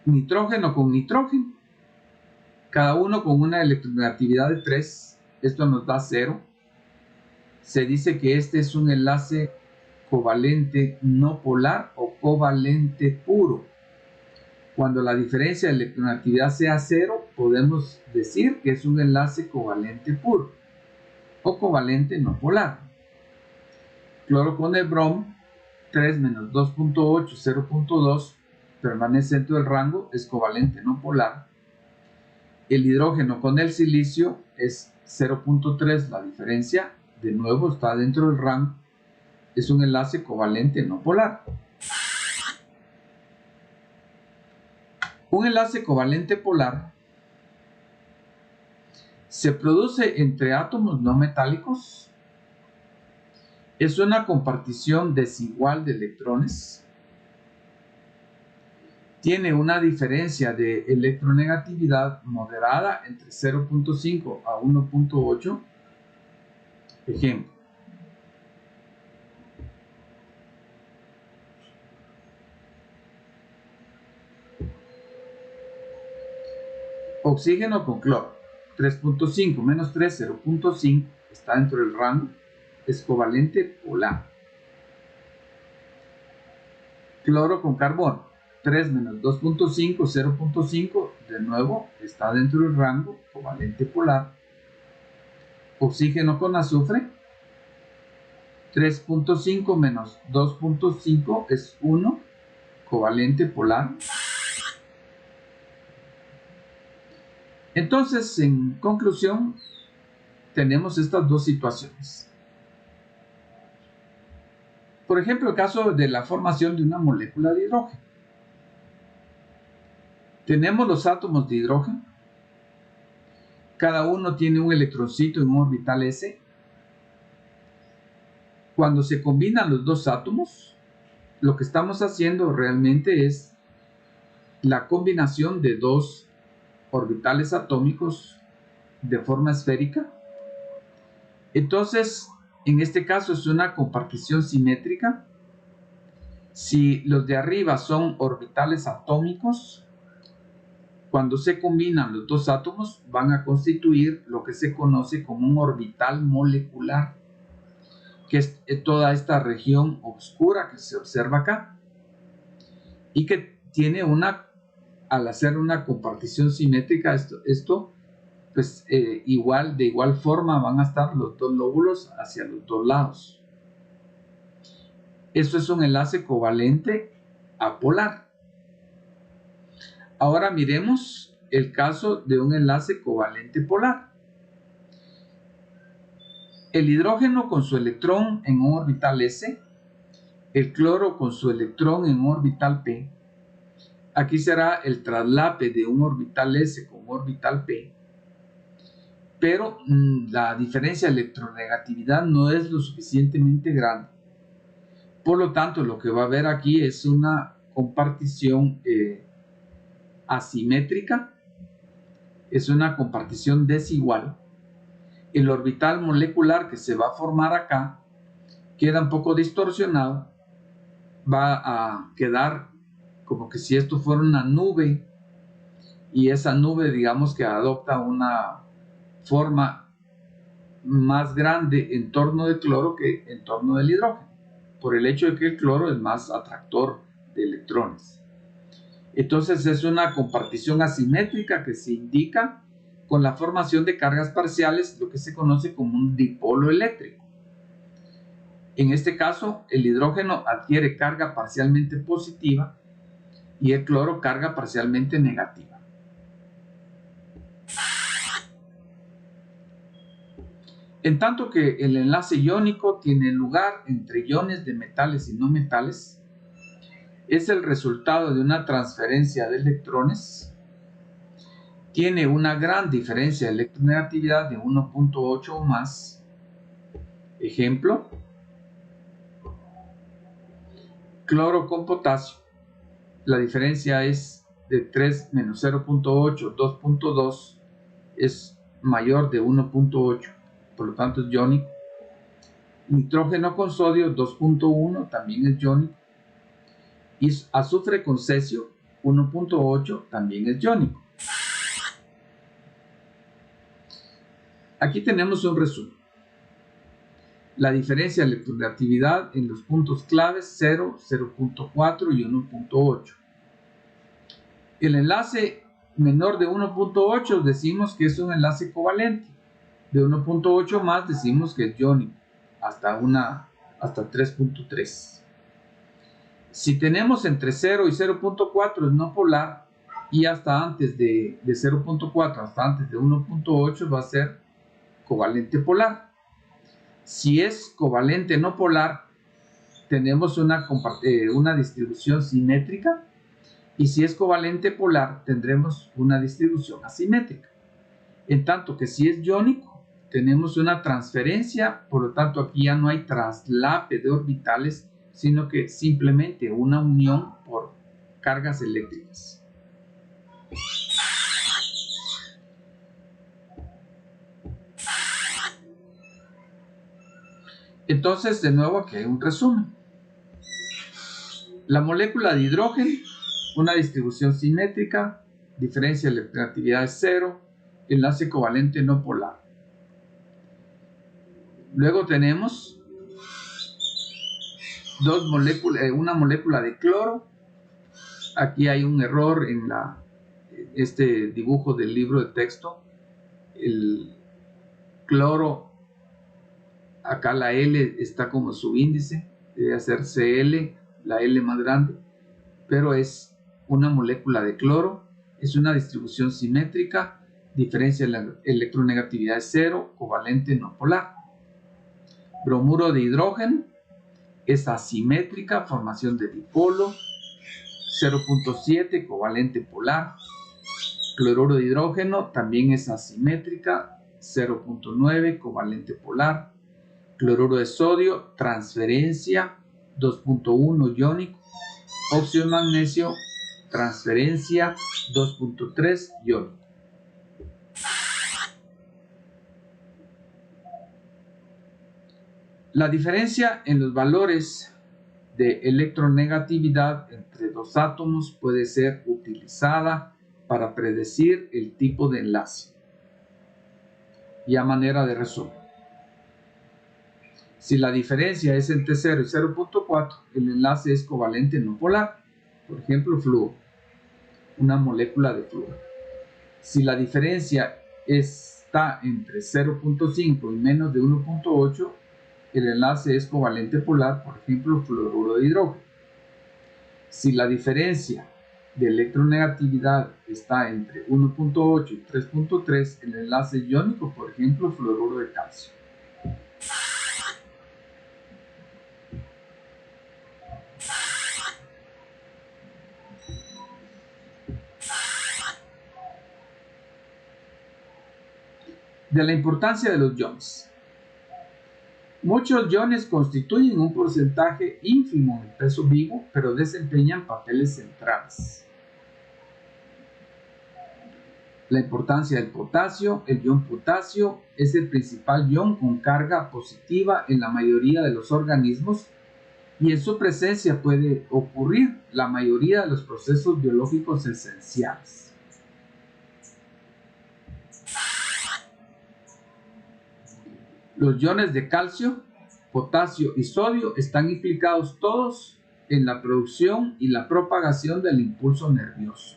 nitrógeno con nitrógeno, cada uno con una electronegatividad de 3. Esto nos da 0. Se dice que este es un enlace covalente no polar o covalente puro. Cuando la diferencia de electronegatividad sea 0, podemos decir que es un enlace covalente puro o covalente no polar. Cloro con el bromo, 3 menos 2.8, 0.2, permanece dentro del rango, es covalente no polar. El hidrógeno con el silicio es 0.3, la diferencia de nuevo está dentro del rango, es un enlace covalente no polar. Un enlace covalente polar se produce entre átomos no metálicos. Es una compartición desigual de electrones. Tiene una diferencia de electronegatividad moderada entre 0.5 a 1.8. Ejemplo: oxígeno con cloro, 3.5 menos 3, 0.5, está dentro del rango, es covalente polar. Cloro con carbono, 3 menos 2.5, 0.5, de nuevo está dentro del rango covalente polar. Oxígeno con azufre, 3.5 menos 2.5 es 1, covalente polar. Entonces, en conclusión, tenemos estas dos situaciones. Por ejemplo, el caso de la formación de una molécula de hidrógeno. Tenemos los átomos de hidrógeno. Cada uno tiene un electroncito en un orbital S. Cuando se combinan los dos átomos, lo que estamos haciendo realmente es la combinación de dos orbitales atómicos de forma esférica. Entonces, en este caso es una compartición simétrica. Si los de arriba son orbitales atómicos, cuando se combinan los dos átomos van a constituir lo que se conoce como un orbital molecular, que es toda esta región oscura que se observa acá y que tiene al hacer una compartición simétrica, esto pues de igual forma van a estar los dos lóbulos hacia los dos lados. Eso es un enlace covalente apolar. Ahora miremos el caso de un enlace covalente polar. El hidrógeno con su electrón en un orbital S, el cloro con su electrón en un orbital P. Aquí será el traslape de un orbital S con un orbital P. Pero la diferencia de electronegatividad no es lo suficientemente grande. Por lo tanto, lo que va a haber aquí es una compartición asimétrica, es una compartición desigual. El orbital molecular que se va a formar acá queda un poco distorsionado, va a quedar como que si esto fuera una nube, y esa nube digamos que adopta una forma más grande en torno del cloro que en torno del hidrógeno, por el hecho de que el cloro es más atractor de electrones. Entonces es una compartición asimétrica que se indica con la formación de cargas parciales, lo que se conoce como un dipolo eléctrico. En este caso, el hidrógeno adquiere carga parcialmente positiva y el cloro carga parcialmente negativa. En tanto que el enlace iónico tiene lugar entre iones de metales y no metales, es el resultado de una transferencia de electrones, tiene una gran diferencia de electronegatividad de 1.8 o más. Ejemplo, cloro con potasio, la diferencia es de 3 menos 0.8, 2.2 es mayor de 1.8, por lo tanto es iónico. Nitrógeno con sodio 2.1 también es iónico. Y azufre con cesio 1.8 también es iónico. Aquí tenemos un resumen. La diferencia de electronegatividad en los puntos claves 0, 0.4 y 1.8. El enlace menor de 1.8 decimos que es un enlace covalente. De 1.8 más decimos que es iónico, hasta 3.3. Si tenemos entre 0 y 0.4 es no polar, y hasta antes de 0.4 hasta antes de 1.8 va a ser covalente polar. Si es covalente no polar, tenemos una distribución simétrica, y si es covalente polar tendremos una distribución asimétrica. En tanto que si es iónico, tenemos una transferencia, por lo tanto aquí ya no hay traslape de orbitales, sino que simplemente una unión por cargas eléctricas. Entonces, de nuevo aquí hay un resumen. La molécula de hidrógeno, una distribución simétrica, diferencia de electronegatividad es 0, enlace covalente no polar. Luego tenemos una molécula de cloro. Aquí hay un error en este dibujo del libro de texto, el cloro, acá la L está como subíndice, debe ser Cl, la L más grande, pero es una molécula de cloro, es una distribución simétrica, diferencia de la electronegatividad es 0, covalente no polar. Bromuro de hidrógeno es asimétrica, formación de dipolo, 0.7, covalente polar. Cloruro de hidrógeno también es asimétrica, 0.9, covalente polar. Cloruro de sodio, transferencia, 2.1, iónico. Óxido de magnesio, transferencia, 2.3, iónico. La diferencia en los valores de electronegatividad entre dos átomos puede ser utilizada para predecir el tipo de enlace. Y a manera de resumen, si la diferencia es entre 0 y 0.4, el enlace es covalente no polar. Por ejemplo, flúor, una molécula de flúor. Si la diferencia está entre 0.5 y menos de 1.8, el enlace es covalente polar, por ejemplo, fluoruro de hidrógeno. Si la diferencia de electronegatividad está entre 1.8 y 3.3, el enlace iónico, por ejemplo, fluoruro de calcio. De la importancia de los iones. Muchos iones constituyen un porcentaje ínfimo del peso vivo, pero desempeñan papeles centrales. La importancia del potasio. El ion potasio es el principal ion con carga positiva en la mayoría de los organismos y en su presencia puede ocurrir la mayoría de los procesos biológicos esenciales. Los iones de calcio, potasio y sodio están implicados todos en la producción y la propagación del impulso nervioso.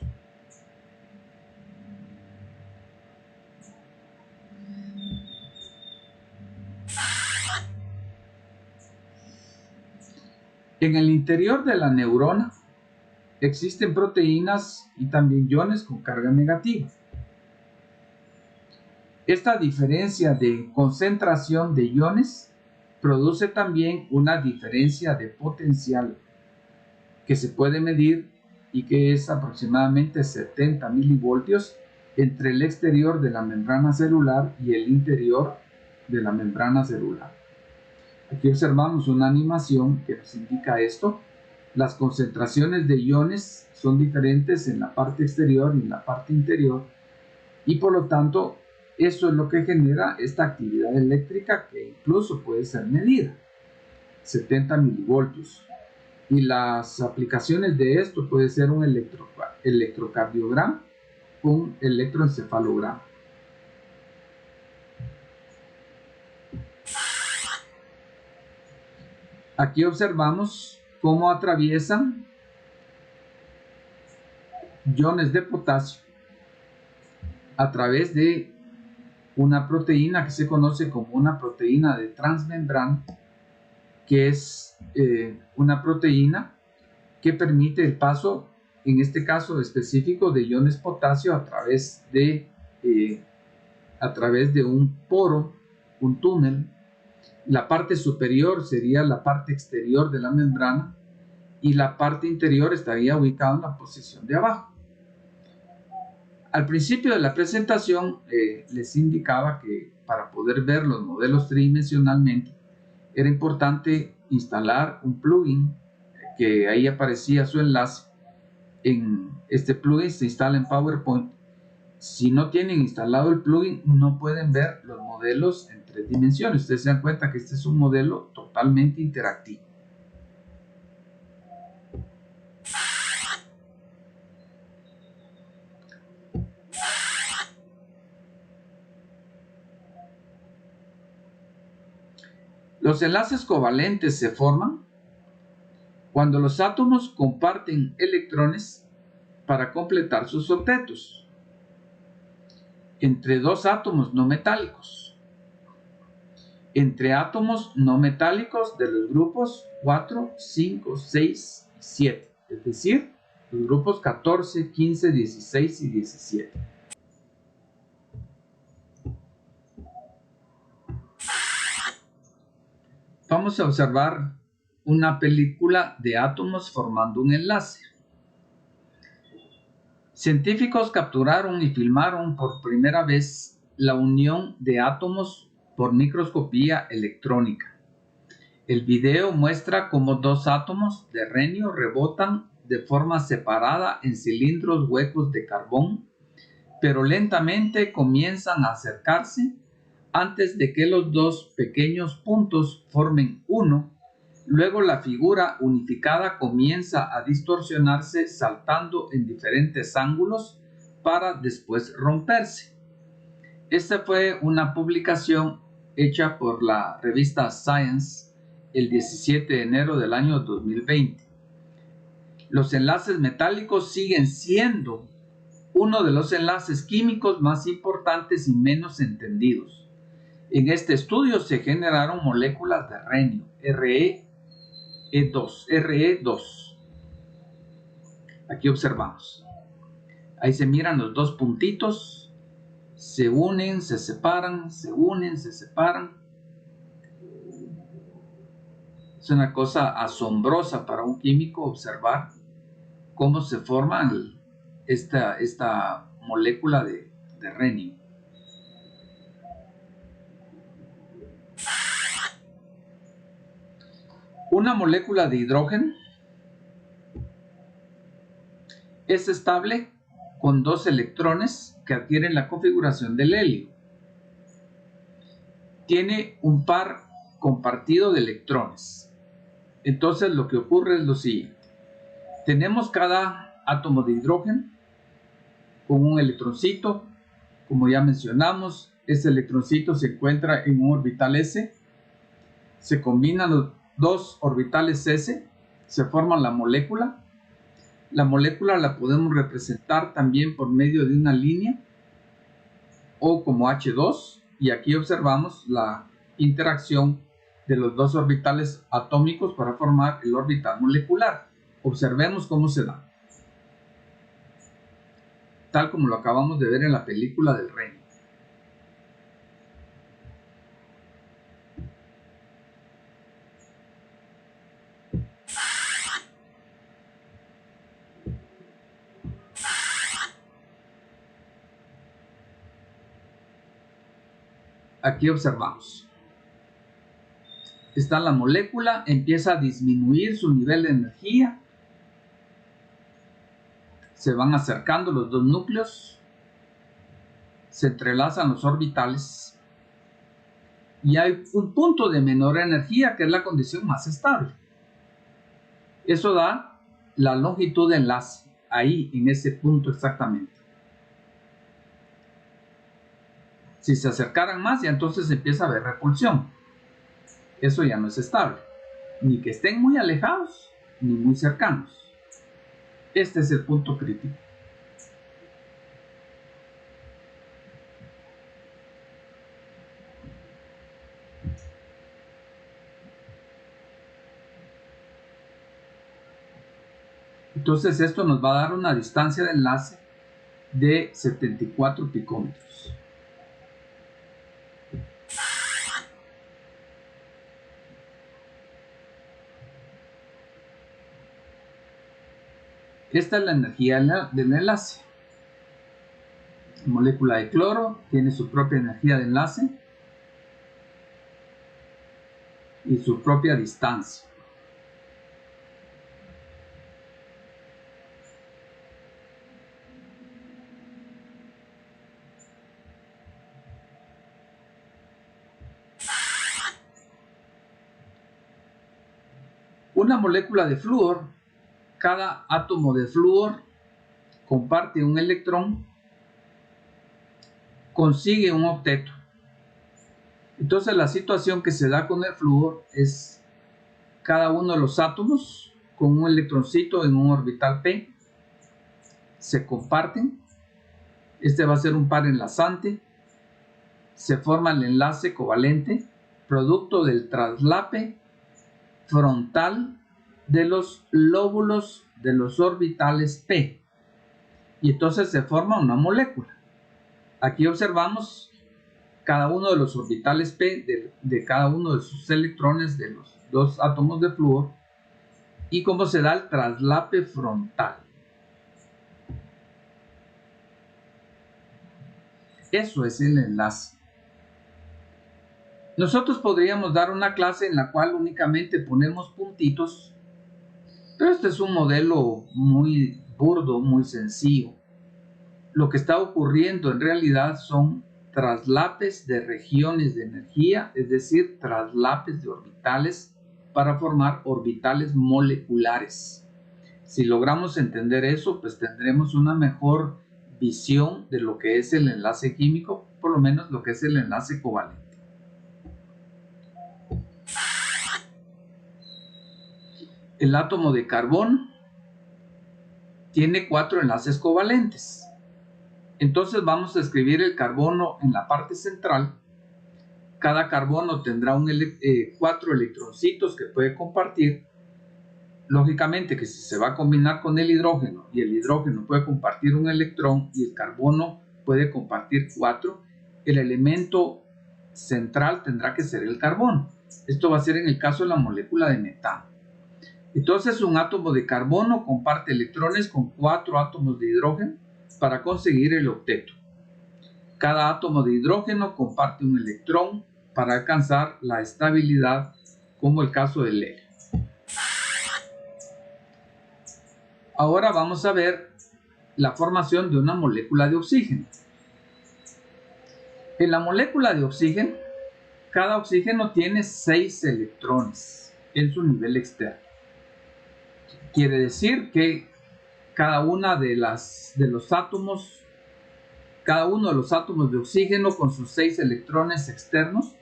En el interior de la neurona existen proteínas y también iones con carga negativa. Esta diferencia de concentración de iones produce también una diferencia de potencial que se puede medir y que es aproximadamente 70 milivoltios entre el exterior de la membrana celular y el interior de la membrana celular. Aquí observamos una animación que nos indica esto. Las concentraciones de iones son diferentes en la parte exterior y en la parte interior y por lo tanto eso es lo que genera esta actividad eléctrica que incluso puede ser medida, 70 milivoltios. Y las aplicaciones de esto puede ser un electrocardiograma, un electroencefalograma. Aquí observamos cómo atraviesan iones de potasio a través de una proteína que se conoce como una proteína de transmembrana, que es una proteína que permite el paso, en este caso específico, de iones potasio a través de un poro, un túnel. La parte superior sería la parte exterior de la membrana y la parte interior estaría ubicada en la posición de abajo. Al principio de la presentación les indicaba que para poder ver los modelos tridimensionalmente era importante instalar un plugin que ahí aparecía su enlace. En este plugin se instala en PowerPoint. Si no tienen instalado el plugin no pueden ver los modelos en 3 dimensiones. Ustedes se dan cuenta que este es un modelo totalmente interactivo. Los enlaces covalentes se forman cuando los átomos comparten electrones para completar sus octetos. entre dos átomos no metálicos, entre átomos no metálicos de los grupos 4, 5, 6 y 7, es decir, los grupos 14, 15, 16 y 17. Vamos a observar una película de átomos formando un enlace. Científicos capturaron y filmaron por primera vez la unión de átomos por microscopía electrónica. El video muestra cómo dos átomos de renio rebotan de forma separada en cilindros huecos de carbón, pero lentamente comienzan a acercarse antes de que los dos pequeños puntos formen uno. Luego la figura unificada comienza a distorsionarse saltando en diferentes ángulos para después romperse. Esta fue una publicación hecha por la revista Science el 17 de enero del año 2020. Los enlaces metálicos siguen siendo uno de los enlaces químicos más importantes y menos entendidos. En este estudio se generaron moléculas de renio, RE2. Aquí observamos. Ahí se miran los dos puntitos, se unen, se separan, se unen, se separan. Es una cosa asombrosa para un químico observar cómo se forma esta molécula de renio. Una molécula de hidrógeno es estable con dos electrones que adquieren la configuración del helio. Tiene un par compartido de electrones. Entonces lo que ocurre es lo siguiente. Tenemos cada átomo de hidrógeno con un electroncito. Como ya mencionamos, ese electroncito se encuentra en un orbital S. Se combinan los dos orbitales S, se forman la molécula. La molécula la podemos representar también por medio de una línea o como H2, y aquí observamos la interacción de los dos orbitales atómicos para formar el orbital molecular. Observemos cómo se da, tal como lo acabamos de ver en la película del renio. Aquí observamos. Está la molécula, empieza a disminuir su nivel de energía. Se van acercando los dos núcleos. Se entrelazan los orbitales. Y hay un punto de menor energía que es la condición más estable. Eso da la longitud de enlace, ahí en ese punto exactamente. Si se acercaran más, ya entonces empieza a haber repulsión. Eso ya no es estable. Ni que estén muy alejados, ni muy cercanos. Este es el punto crítico. Entonces esto nos va a dar una distancia de enlace de 74 picómetros. Esta es la energía del enlace. La molécula de cloro tiene su propia energía de enlace y su propia distancia. Una molécula de flúor, cada átomo de flúor comparte un electrón, consigue un octeto. Entonces la situación que se da con el flúor es cada uno de los átomos con un electroncito en un orbital p se comparten Este va a ser un par enlazante. Se forma el enlace covalente producto del traslape frontal de los lóbulos de los orbitales p. Y entonces se forma una molécula. Aquí observamos cada uno de los orbitales p de cada uno de sus electrones de los dos átomos de flúor y cómo se da el traslape frontal. Eso es el enlace. Nosotros podríamos dar una clase en la cual únicamente ponemos puntitos, pero este es un modelo muy burdo, muy sencillo. Lo que está ocurriendo en realidad son traslapes de regiones de energía, es decir, traslapes de orbitales para formar orbitales moleculares. Si logramos entender eso, pues tendremos una mejor visión de lo que es el enlace químico, por lo menos lo que es el enlace covalente. El átomo de carbono tiene 4 enlaces covalentes. Entonces vamos a escribir el carbono en la parte central. Cada carbono tendrá 4 electroncitos que puede compartir. Lógicamente que si se va a combinar con el hidrógeno y el hidrógeno puede compartir un electrón y el carbono puede compartir 4, el elemento central tendrá que ser el carbono. Esto va a ser en el caso de la molécula de metano. Entonces un átomo de carbono comparte electrones con 4 átomos de hidrógeno para conseguir el octeto. Cada átomo de hidrógeno comparte un electrón para alcanzar la estabilidad, como el caso del helio. Ahora vamos a ver la formación de una molécula de oxígeno. En la molécula de oxígeno, cada oxígeno tiene 6 electrones en su nivel externo. Quiere decir que cada uno de los átomos de oxígeno con sus 6 electrones externos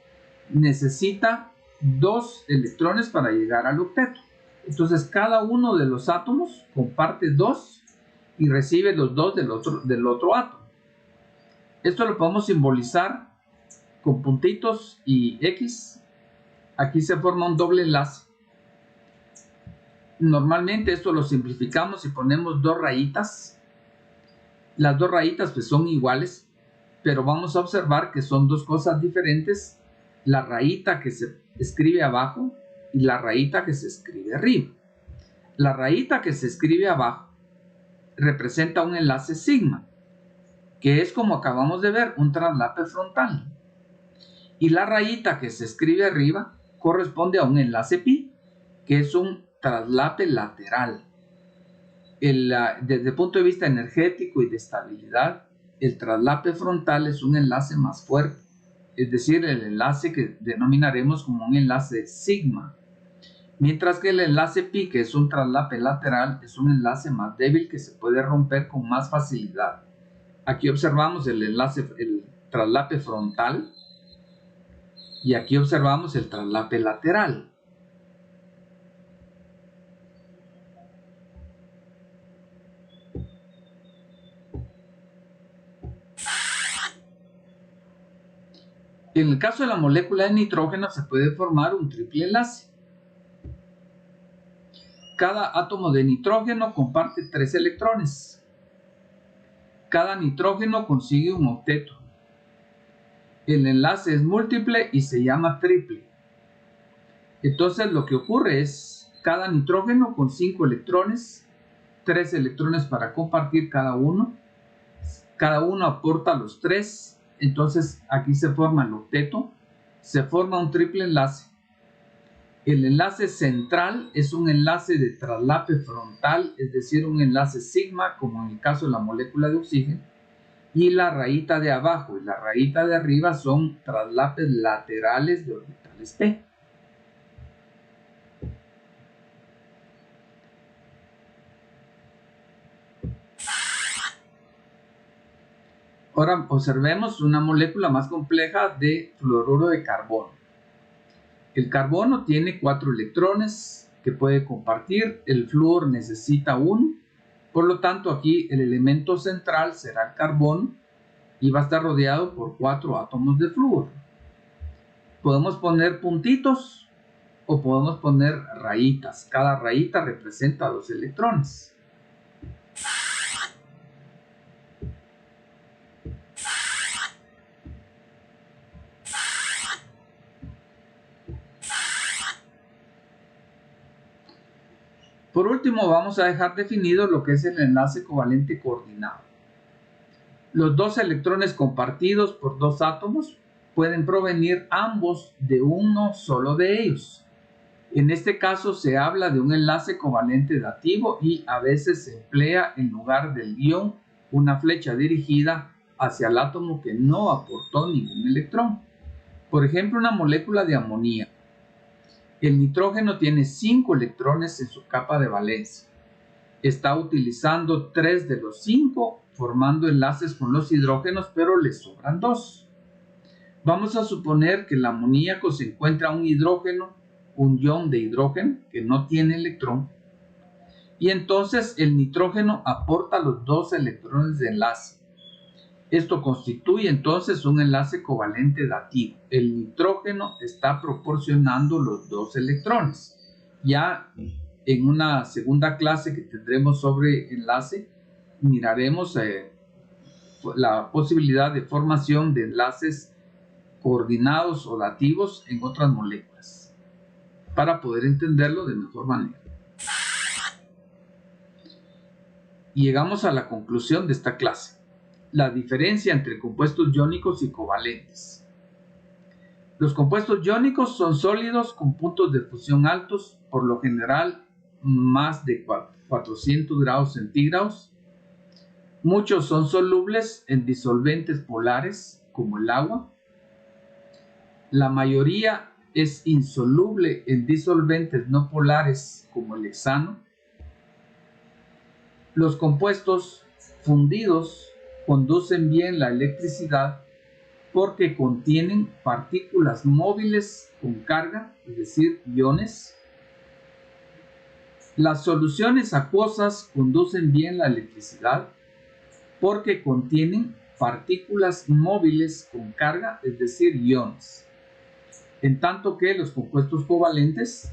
necesita 2 electrones para llegar al octeto. Entonces cada uno de los átomos comparte 2 y recibe los 2 del otro átomo. Esto lo podemos simbolizar con puntitos y X. Aquí se forma un doble enlace. Normalmente esto lo simplificamos y ponemos 2 rayitas. Las 2 rayitas pues son iguales, pero vamos a observar que son 2 cosas diferentes. La rayita que se escribe abajo y la rayita que se escribe arriba. La rayita que se escribe abajo representa un enlace sigma, que es, como acabamos de ver, un traslape frontal. Y la rayita que se escribe arriba corresponde a un enlace pi, que es un traslape lateral. Desde el punto de vista energético y de estabilidad, el traslape frontal es un enlace más fuerte, es decir, el enlace que denominaremos como un enlace sigma, mientras que el enlace pi, que es un traslape lateral, es un enlace más débil que se puede romper con más facilidad. Aquí observamos el traslape frontal y aquí observamos el traslape lateral. En el caso de la molécula de nitrógeno se puede formar un triple enlace. Cada átomo de nitrógeno comparte 3 electrones. Cada nitrógeno consigue un octeto. El enlace es múltiple y se llama triple. Entonces lo que ocurre es cada nitrógeno con 5 electrones, 3 electrones para compartir cada uno. Cada uno aporta los 3. Entonces aquí se forma el octeto, se forma un triple enlace. El enlace central es un enlace de traslape frontal, es decir, un enlace sigma, como en el caso de la molécula de oxígeno. Y la rayita de abajo y la rayita de arriba son traslapes laterales de orbitales p. Ahora observemos una molécula más compleja de fluoruro de carbono. El carbono tiene 4 electrones que puede compartir, el flúor necesita 1, por lo tanto aquí el elemento central será el carbono y va a estar rodeado por 4 átomos de flúor. Podemos poner puntitos o podemos poner rayitas. Cada rayita representa 2 electrones. Por último, vamos a dejar definido lo que es el enlace covalente coordinado. Los 2 electrones compartidos por 2 átomos pueden provenir ambos de uno solo de ellos. En este caso se habla de un enlace covalente dativo y a veces se emplea en lugar del guión una flecha dirigida hacia el átomo que no aportó ningún electrón. Por ejemplo, una molécula de amoníaco. El nitrógeno tiene 5 electrones en su capa de valencia. Está utilizando 3 de los 5 formando enlaces con los hidrógenos, pero le sobran 2. Vamos a suponer que el amoníaco se encuentra un hidrógeno, un ion de hidrógeno que no tiene electrón, y entonces el nitrógeno aporta los 2 electrones de enlace. Esto constituye entonces un enlace covalente dativo. El nitrógeno está proporcionando los 2 electrones. Ya en una segunda clase que tendremos sobre enlace, miraremos la posibilidad de formación de enlaces coordinados o dativos en otras moléculas para poder entenderlo de mejor manera. Y llegamos a la conclusión de esta clase. La diferencia entre compuestos iónicos y covalentes. Los compuestos iónicos son sólidos con puntos de fusión altos, por lo general más de 400 grados centígrados. Muchos son solubles en disolventes polares, como el agua. La mayoría es insoluble en disolventes no polares, como el hexano. Los compuestos fundidos conducen bien la electricidad porque contienen partículas móviles con carga, es decir, iones. Las soluciones acuosas conducen bien la electricidad porque contienen partículas móviles con carga, es decir, iones. En tanto que los compuestos covalentes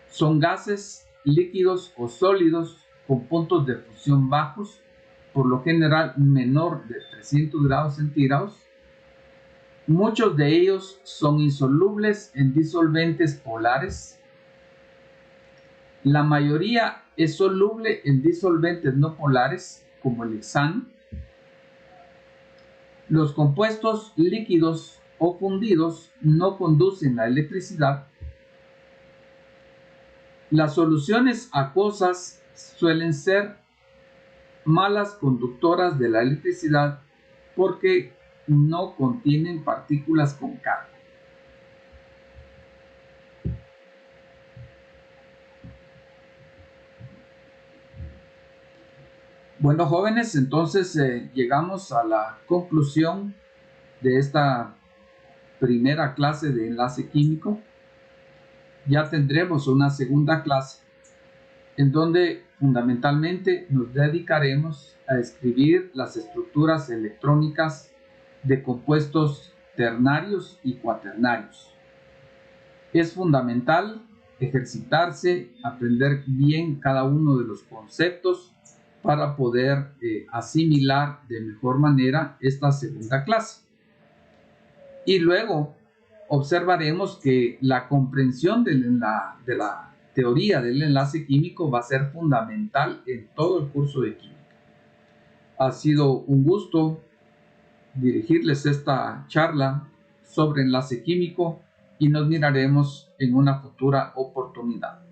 son gases, líquidos o sólidos con puntos de fusión bajos, por lo general menor de 300 grados centígrados. Muchos de ellos son insolubles en disolventes polares. La mayoría es soluble en disolventes no polares, como el hexano. Los compuestos líquidos o fundidos no conducen la electricidad. Las soluciones acuosas suelen ser malas conductoras de la electricidad porque no contienen partículas con carga. Bueno, jóvenes, entonces llegamos a la conclusión de esta primera clase de enlace químico. Ya tendremos una segunda clase en donde fundamentalmente nos dedicaremos a escribir las estructuras electrónicas de compuestos ternarios y cuaternarios. Es fundamental ejercitarse, aprender bien cada uno de los conceptos para poder asimilar de mejor manera esta segunda clase. Y luego observaremos que la comprensión de la teoría del enlace químico va a ser fundamental en todo el curso de química. Ha sido un gusto dirigirles esta charla sobre enlace químico y nos miraremos en una futura oportunidad.